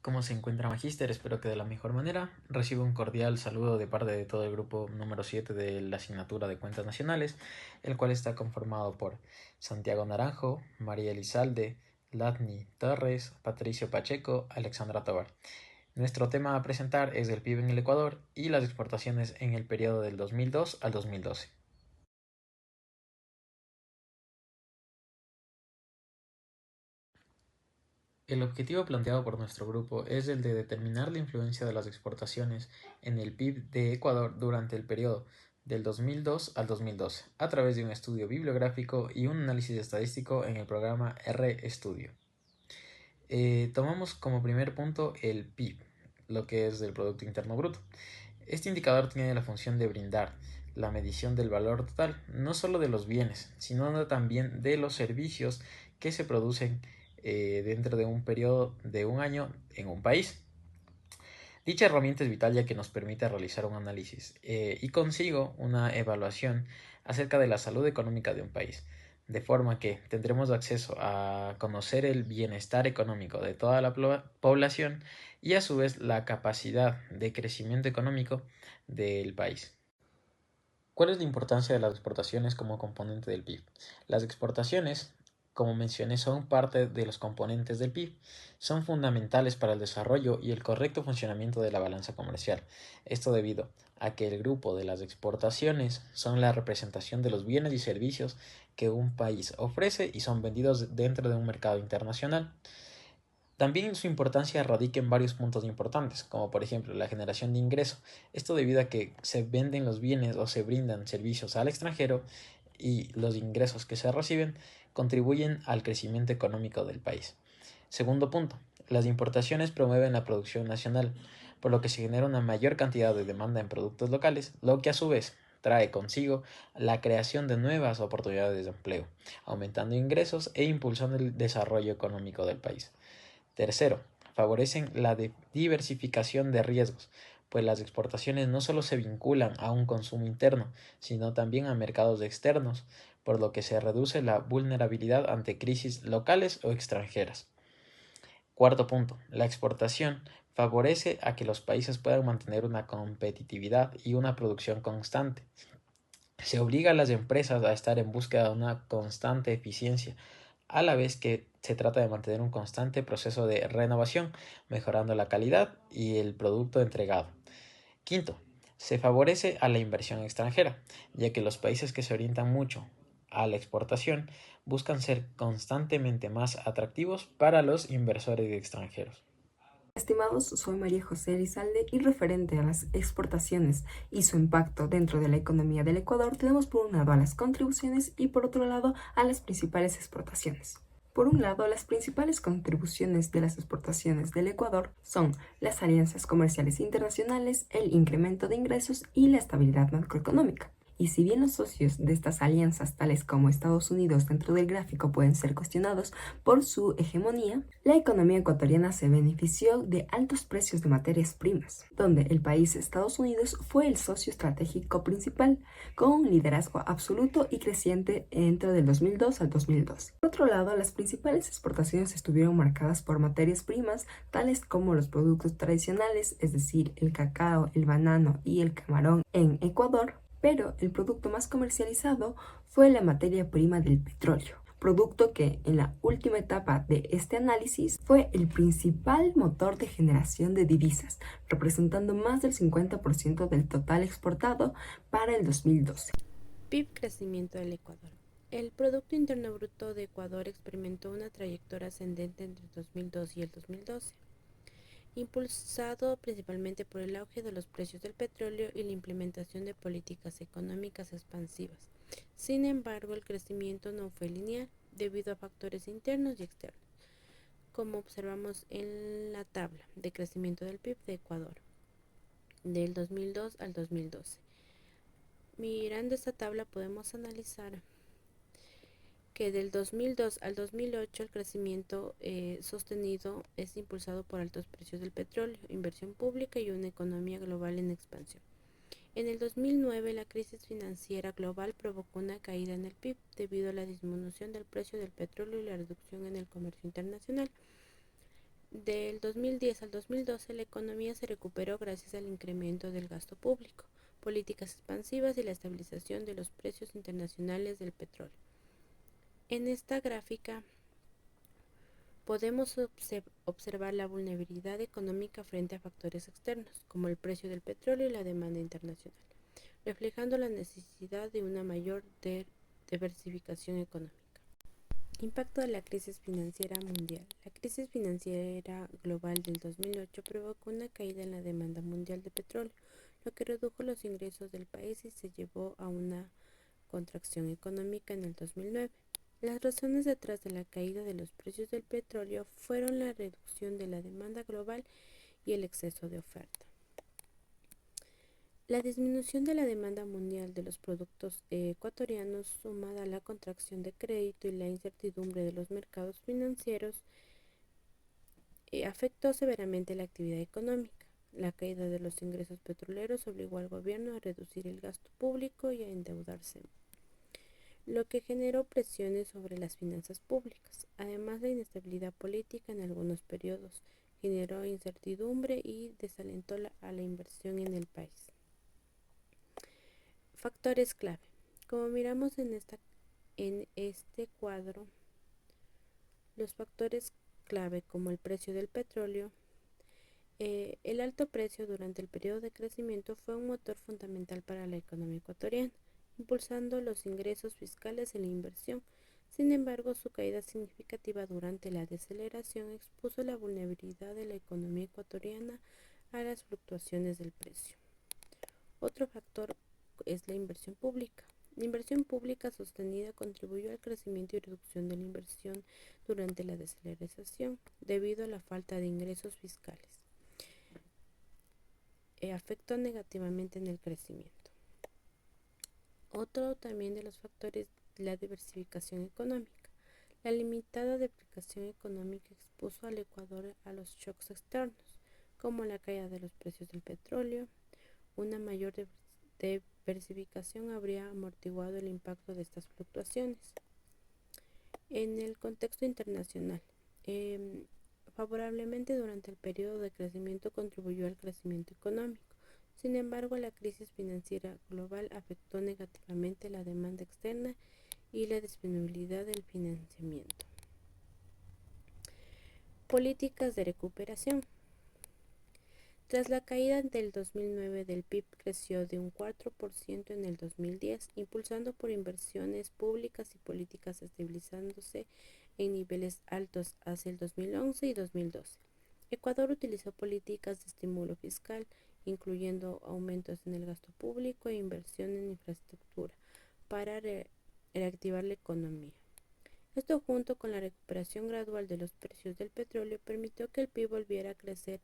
¿Cómo se encuentra Magíster? Espero que de la mejor manera. Recibo un cordial saludo de parte de todo el grupo número 7 de la asignatura de Cuentas Nacionales, el cual está conformado por Santiago Naranjo, María Elizalde, Latni Torres, Patricio Pacheco, Alexandra Tobar. Nuestro tema a presentar es el PIB en el Ecuador y las exportaciones en el periodo del 2002 al 2012. El objetivo planteado por nuestro grupo es el de determinar la influencia de las exportaciones en el PIB de Ecuador durante el periodo del 2002 al 2012, a través de un estudio bibliográfico y un análisis estadístico en el programa RStudio. Tomamos como primer punto el PIB, lo que es el Producto Interno Bruto. Este indicador tiene la función de brindar la medición del valor total, no solo de los bienes, sino también de los servicios que se producen dentro de un periodo de un año en un país. Dicha herramienta es vital ya que nos permite realizar un análisis y consigo una evaluación acerca de la salud económica de un país, de forma que tendremos acceso a conocer el bienestar económico de toda la población y a su vez la capacidad de crecimiento económico del país. ¿Cuál es la importancia de las exportaciones como componente del PIB? Las exportaciones, como mencioné, son parte de los componentes del PIB. Son fundamentales para el desarrollo y el correcto funcionamiento de la balanza comercial. Esto debido a que el grupo de las exportaciones son la representación de los bienes y servicios que un país ofrece y son vendidos dentro de un mercado internacional. También su importancia radica en varios puntos importantes, como por ejemplo la generación de ingreso. Esto debido a que se venden los bienes o se brindan servicios al extranjero y los ingresos que se reciben contribuyen al crecimiento económico del país. Segundo punto, las importaciones promueven la producción nacional, por lo que se genera una mayor cantidad de demanda en productos locales, lo que a su vez trae consigo la creación de nuevas oportunidades de empleo, aumentando ingresos e impulsando el desarrollo económico del país. Tercero, favorecen la diversificación de riesgos, pues las exportaciones no solo se vinculan a un consumo interno, sino también a mercados externos, por lo que se reduce la vulnerabilidad ante crisis locales o extranjeras. Cuarto punto, la exportación favorece a que los países puedan mantener una competitividad y una producción constante. Se obliga a las empresas a estar en búsqueda de una constante eficiencia, a la vez que se trata de mantener un constante proceso de renovación, mejorando la calidad y el producto entregado. Quinto, se favorece a la inversión extranjera, ya que los países que se orientan mucho a la exportación buscan ser constantemente más atractivos para los inversores extranjeros. Estimados, soy María José Elizalde y referente a las exportaciones y su impacto dentro de la economía del Ecuador, tenemos por un lado a las contribuciones y por otro lado a las principales exportaciones. Por un lado, las principales contribuciones de las exportaciones del Ecuador son las alianzas comerciales internacionales, el incremento de ingresos y la estabilidad macroeconómica. Y si bien los socios de estas alianzas, tales como Estados Unidos dentro del gráfico, pueden ser cuestionados por su hegemonía, la economía ecuatoriana se benefició de altos precios de materias primas, donde el país Estados Unidos fue el socio estratégico principal, con un liderazgo absoluto y creciente entre del 2002 al 2012. Por otro lado, las principales exportaciones estuvieron marcadas por materias primas, tales como los productos tradicionales, es decir, el cacao, el banano y el camarón en Ecuador, pero el producto más comercializado fue la materia prima del petróleo, producto que en la última etapa de este análisis fue el principal motor de generación de divisas, representando más del 50% del total exportado para el 2012. PIB crecimiento del Ecuador. El Producto Interno Bruto de Ecuador experimentó una trayectoria ascendente entre el 2002 y el 2012, impulsado principalmente por el auge de los precios del petróleo y la implementación de políticas económicas expansivas. Sin embargo, el crecimiento no fue lineal debido a factores internos y externos, como observamos en la tabla de crecimiento del PIB de Ecuador del 2002 al 2012. Mirando esta tabla podemos analizar que del 2002 al 2008 el crecimiento sostenido es impulsado por altos precios del petróleo, inversión pública y una economía global en expansión. En el 2009 la crisis financiera global provocó una caída en el PIB debido a la disminución del precio del petróleo y la reducción en el comercio internacional. Del 2010 al 2012, la economía se recuperó gracias al incremento del gasto público, políticas expansivas y la estabilización de los precios internacionales del petróleo. En esta gráfica podemos observar la vulnerabilidad económica frente a factores externos, como el precio del petróleo y la demanda internacional, reflejando la necesidad de una mayor diversificación económica. Impacto de la crisis financiera mundial. La crisis financiera global del 2008 provocó una caída en la demanda mundial de petróleo, lo que redujo los ingresos del país y se llevó a una contracción económica en el 2009. Las razones detrás de la caída de los precios del petróleo fueron la reducción de la demanda global y el exceso de oferta. La disminución de la demanda mundial de los productos ecuatorianos, sumada a la contracción de crédito y la incertidumbre de los mercados financieros, afectó severamente la actividad económica. La caída de los ingresos petroleros obligó al gobierno a reducir el gasto público y a endeudarse, lo que generó presiones sobre las finanzas públicas. Además, la inestabilidad política en algunos periodos generó incertidumbre y desalentó a la inversión en el país. Factores clave. Como miramos en este cuadro, los factores clave como el precio del petróleo, el alto precio durante el periodo de crecimiento fue un motor fundamental para la economía ecuatoriana, impulsando los ingresos fiscales y la inversión. Sin embargo, su caída significativa durante la deceleración expuso la vulnerabilidad de la economía ecuatoriana a las fluctuaciones del precio. Otro factor es la inversión pública. La inversión pública sostenida contribuyó al crecimiento y reducción de la inversión durante la deceleración debido a la falta de ingresos fiscales. Afectó negativamente en el crecimiento. Otro también de los factores es la diversificación económica. La limitada diversificación económica expuso al Ecuador a los shocks externos, como la caída de los precios del petróleo. Una mayor diversificación habría amortiguado el impacto de estas fluctuaciones. En el contexto internacional, favorablemente durante el periodo de crecimiento contribuyó al crecimiento económico. Sin embargo, la crisis financiera global afectó negativamente la demanda externa y la disponibilidad del financiamiento. Políticas de recuperación. Tras la caída del 2009 del PIB creció de un 4% en el 2010, impulsando por inversiones públicas y políticas estabilizándose en niveles altos hacia el 2011 y 2012. Ecuador utilizó políticas de estímulo fiscal, incluyendo aumentos en el gasto público e inversión en infraestructura, para reactivar la economía. Esto, junto con la recuperación gradual de los precios del petróleo, permitió que el PIB volviera a crecer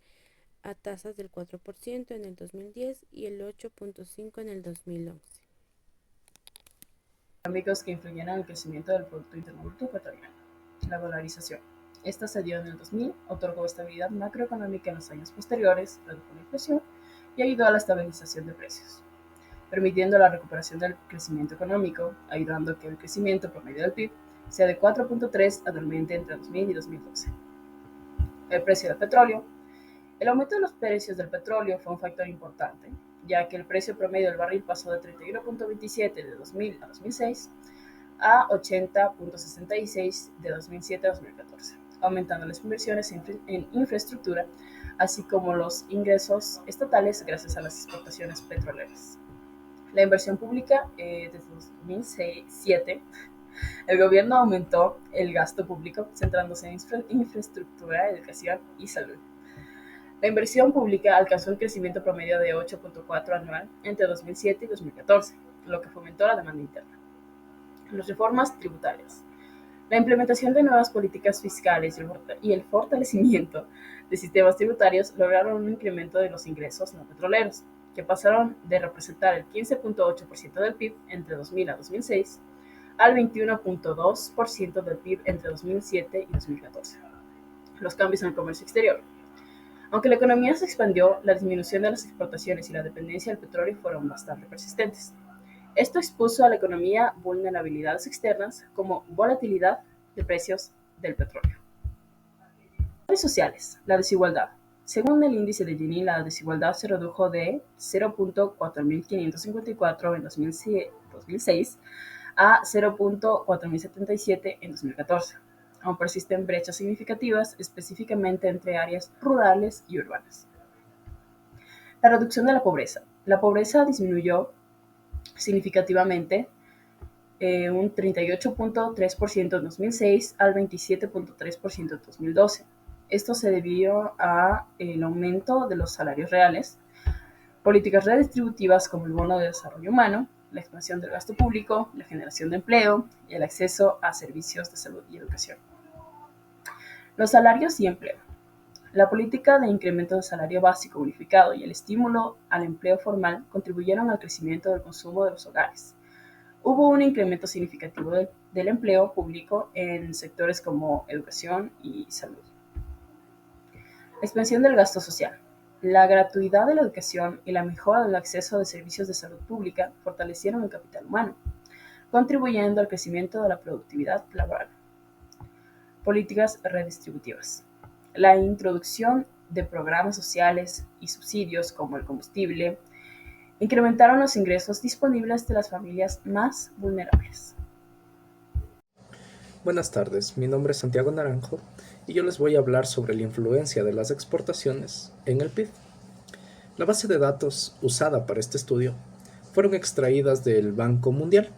a tasas del 4% en el 2010 y el 8.5% en el 2011. Económicos que influyeron en el crecimiento del Producto Interno Bruto ecuatoriano. La dolarización. Esta se dio en el 2000, otorgó estabilidad macroeconómica en los años posteriores, redujo la inflación y ayudó a la estabilización de precios, permitiendo la recuperación del crecimiento económico, ayudando a que el crecimiento promedio del PIB sea de 4.3 anualmente entre 2000 y 2012. El precio del petróleo. El aumento de los precios del petróleo fue un factor importante, ya que el precio promedio del barril pasó de 31.27 de 2000 a 2006 a 80.66 de 2007 a 2014, aumentando las inversiones en infraestructura, así como los ingresos estatales gracias a las exportaciones petroleras. La inversión pública desde 2007, el gobierno aumentó el gasto público centrándose en infraestructura, educación y salud. La inversión pública alcanzó un crecimiento promedio de 8.4 anual entre 2007 y 2014, lo que fomentó la demanda interna. Las reformas tributarias. La implementación de nuevas políticas fiscales y el fortalecimiento de sistemas tributarios lograron un incremento de los ingresos no petroleros, que pasaron de representar el 15.8% del PIB entre 2000 a 2006 al 21.2% del PIB entre 2007 y 2014. Los cambios en el comercio exterior. Aunque la economía se expandió, la disminución de las exportaciones y la dependencia del petróleo fueron bastante persistentes. Esto expuso a la economía vulnerabilidades externas como volatilidad de precios del petróleo. Factores sociales. La desigualdad. Según el índice de Gini, la desigualdad se redujo de 0.4554 en 2006 a 0.4077 en 2014. Aún persisten brechas significativas, específicamente entre áreas rurales y urbanas. La reducción de la pobreza. La pobreza disminuyó significativamente un 38.3% en 2006 al 27.3% en 2012. Esto se debió al aumento de los salarios reales, políticas redistributivas como el bono de desarrollo humano, la expansión del gasto público, la generación de empleo y el acceso a servicios de salud y educación. Los salarios y empleo. La política de incremento del salario básico unificado y el estímulo al empleo formal contribuyeron al crecimiento del consumo de los hogares. Hubo un incremento significativo del empleo público en sectores como educación y salud. Expansión del gasto social. La gratuidad de la educación y la mejora del acceso a servicios de salud pública fortalecieron el capital humano, contribuyendo al crecimiento de la productividad laboral. Políticas redistributivas. La introducción de programas sociales y subsidios como el combustible incrementaron los ingresos disponibles de las familias más vulnerables. Buenas tardes, mi nombre es Santiago Naranjo y yo les voy a hablar sobre la influencia de las exportaciones en el PIB. La base de datos usada para este estudio fueron extraídas del Banco Mundial.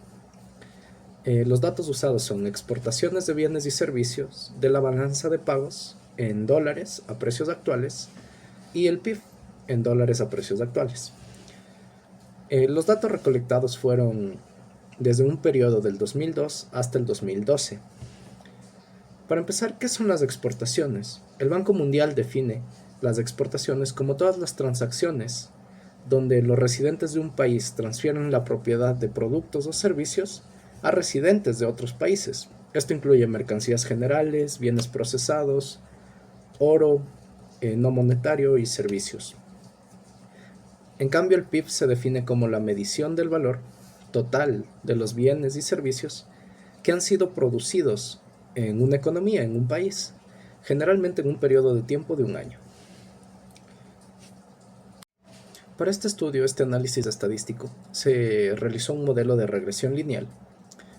Los datos usados son exportaciones de bienes y servicios de la balanza de pagos en dólares a precios actuales y el PIB en dólares a precios actuales. Los datos recolectados fueron desde un periodo del 2002 hasta el 2012. Para empezar, ¿qué son las exportaciones? El Banco Mundial define las exportaciones como todas las transacciones donde los residentes de un país transfieren la propiedad de productos o servicios a residentes de otros países. Esto incluye mercancías generales, bienes procesados, oro, no monetario y servicios. En cambio, el PIB se define como la medición del valor total de los bienes y servicios que han sido producidos en una economía, en un país, generalmente en un periodo de tiempo de un año. Para este estudio, este análisis estadístico, se realizó un modelo de regresión lineal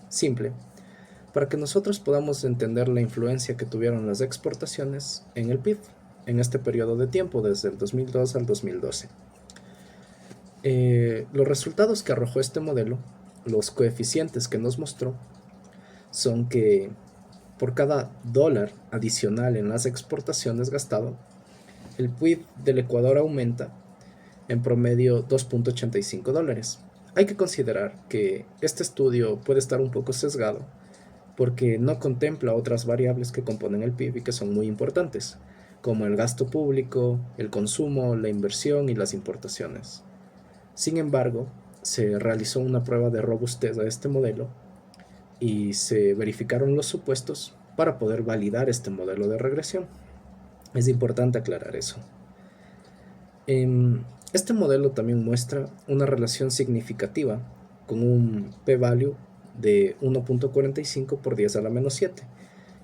simple para que nosotros podamos entender la influencia que tuvieron las exportaciones en el PIB en este periodo de tiempo, desde el 2002 al 2012. Los resultados que arrojó este modelo, los coeficientes que nos mostró, son que por cada dólar adicional en las exportaciones gastado, el PIB del Ecuador aumenta en promedio 2.85 dólares. Hay que considerar que este estudio puede estar un poco sesgado porque no contempla otras variables que componen el PIB y que son muy importantes, como el gasto público, el consumo, la inversión y las importaciones. Sin embargo, se realizó una prueba de robustez a este modelo y se verificaron los supuestos para poder validar este modelo de regresión. Es importante aclarar eso. Este modelo también muestra una relación significativa con un p-value de 1.45 por 10 a la menos 7,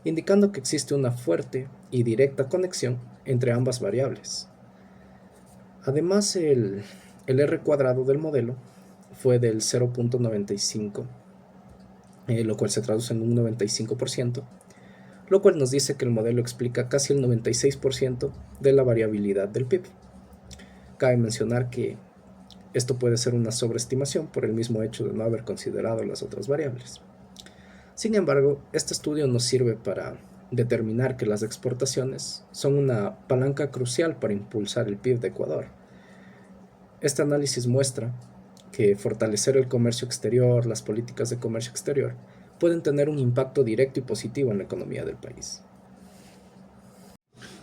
indicando que existe una fuerte y directa conexión entre ambas variables. Además, el R cuadrado del modelo fue del 0.95, lo cual se traduce en un 95%, lo cual nos dice que el modelo explica casi el 96% de la variabilidad del PIB. Cabe mencionar que esto puede ser una sobreestimación por el mismo hecho de no haber considerado las otras variables. Sin embargo, este estudio nos sirve para determinar que las exportaciones son una palanca crucial para impulsar el PIB de Ecuador. Este análisis muestra que fortalecer el comercio exterior, las políticas de comercio exterior, pueden tener un impacto directo y positivo en la economía del país.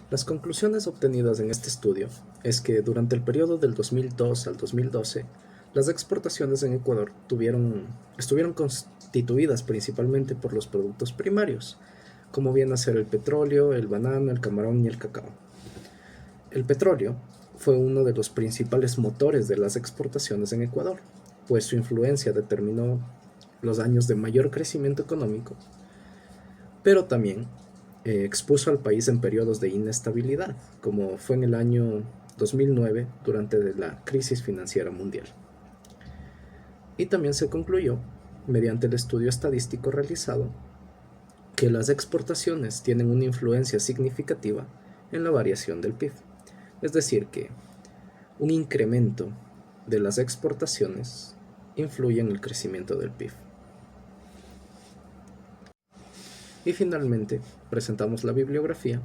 Las conclusiones obtenidas en este estudio es que durante el periodo del 2002 al 2012, las exportaciones en Ecuador estuvieron constituidas principalmente por los productos primarios, como viene a ser el petróleo, el banano, el camarón y el cacao. El petróleo fue uno de los principales motores de las exportaciones en Ecuador, pues su influencia determinó los años de mayor crecimiento económico, pero también expuso al país en periodos de inestabilidad, como fue en el año 2009 durante la crisis financiera mundial. Y también se concluyó, mediante el estudio estadístico realizado, que las exportaciones tienen una influencia significativa en la variación del PIB. Es decir, que un incremento de las exportaciones influye en el crecimiento del PIB. Y finalmente, presentamos la bibliografía.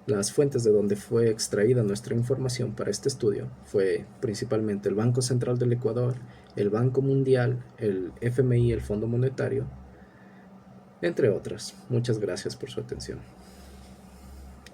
Las fuentes de donde fue extraída nuestra información para este estudio fue principalmente el Banco Central del Ecuador, el Banco Mundial, el FMI, el Fondo Monetario, entre otras. Muchas gracias por su atención.